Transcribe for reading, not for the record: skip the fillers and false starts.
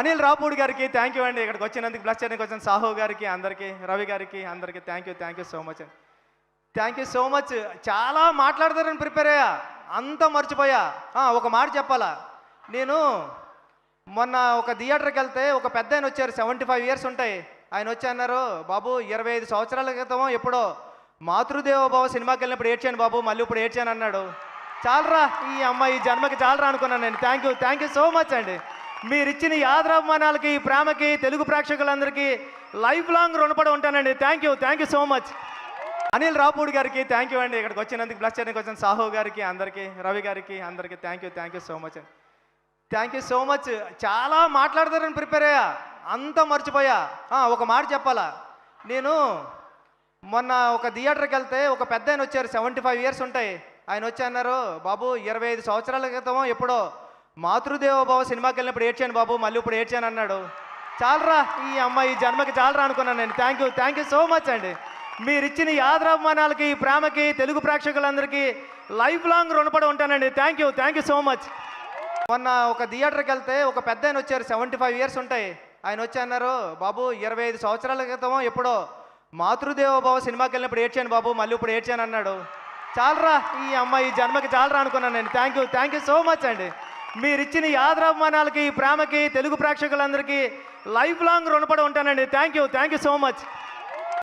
అనిల్ రాపూడి గారికి thank you అండి. ఇక్కడికి వచ్చినందుకు బ్లస్ చేయడానికి వచ్చిన సాహు గారికి అందరికీ, రవి గారికి అందరికీ థ్యాంక్ యూ సో మచ్ అండి. Thank you so much. చాలా మాట్లాడతారని ప్రిపేర్ అయ్యా, అంతా మర్చిపోయా. ఒక మాట చెప్పాలా, నేను మొన్న ఒక థియేటర్కి వెళ్తే ఒక పెద్ద ఆయన వచ్చారు, 75 ఇయర్స్ ఉంటాయి. ఆయన వచ్చి అన్నారు, బాబు 25 సంవత్సరాల క్రితం ఎప్పుడో మాతృదేవోభవ సినిమాకి వెళ్ళినప్పుడు ఏడ్చాను బాబు, మళ్ళీ ఇప్పుడు ఏడ్చాను అన్నాడు. చాలరా ఈ అమ్మాయి జన్మకి చాలరా అనుకున్నాను నేను. థ్యాంక్ యూ సో మచ్ అండి. మీరు ఇచ్చిన ఈ ఆదరాభిమానాలకి, ఈ ప్రేమకి తెలుగు ప్రేక్షకులందరికీ లైఫ్ లాంగ్ రుణపడి ఉంటానండి. Thank you so much. Anil Ravipudi గారికి థ్యాంక్ యూ అండి. ఇక్కడికి వచ్చినందుకు బ్లస్ చేయడానికి వచ్చిన సాహు గారికి అందరికీ, రవి గారికి అందరికీ థ్యాంక్ యూ సో మచ్ అండి. Thank you so much. చాలా మాట్లాడతారని ప్రిపేర్ అయ్యా, అంతా మర్చిపోయా. ఒక మాట చెప్పాలా, నేను మొన్న ఒక థియేటర్కి వెళ్తే ఒక పెద్ద ఆయన వచ్చారు, 75 ఇయర్స్ ఉంటాయి. ఆయన వచ్చి అన్నారు, బాబు 25 సంవత్సరాల క్రితం ఎప్పుడో మాతృదేవోభవ సినిమాకి వెళ్ళినప్పుడు ఏడ్చాను బాబు, మళ్ళీ ఇప్పుడు ఏడ్చాను అన్నాడు. చాలరా ఈ అమ్మాయి జన్మకి చాలరా అనుకున్నాను నేను. థ్యాంక్ యూ సో మచ్ అండి. మీరు ఇచ్చిన ఈ ఆదరాభిమానాలకి, ఈ ప్రేమకి తెలుగు ప్రేక్షకులందరికీ లైఫ్ లాంగ్ రుణపడి ఉంటానండి. Thank you so much. మొన్న ఒక థియేటర్కి వెళ్తే ఒక పెద్ద ఆయన వచ్చారు, 75 ఇయర్స్ ఉంటాయి. ఆయన వచ్చి అన్నారు, బాబు 25 సంవత్సరాల క్రితం ఎప్పుడో మాతృదేవోభవ సినిమాకి వెళ్ళినప్పుడు ఏడ్చాను బాబు, మళ్ళీ ఇప్పుడు ఏడ్చాను అన్నాడు. చాలరా ఈ అమ్మాయి జన్మకి చాలరా అనుకున్నాను నేను. థ్యాంక్ యూ సో మచ్ అండి. మీరు ఇచ్చిన ఈ ఆదరాభిమానాలకి, ఈ ప్రేమకి తెలుగు ప్రేక్షకులందరికీ లైఫ్ లాంగ్ రుణపడి ఉంటానండి. Thank you so much.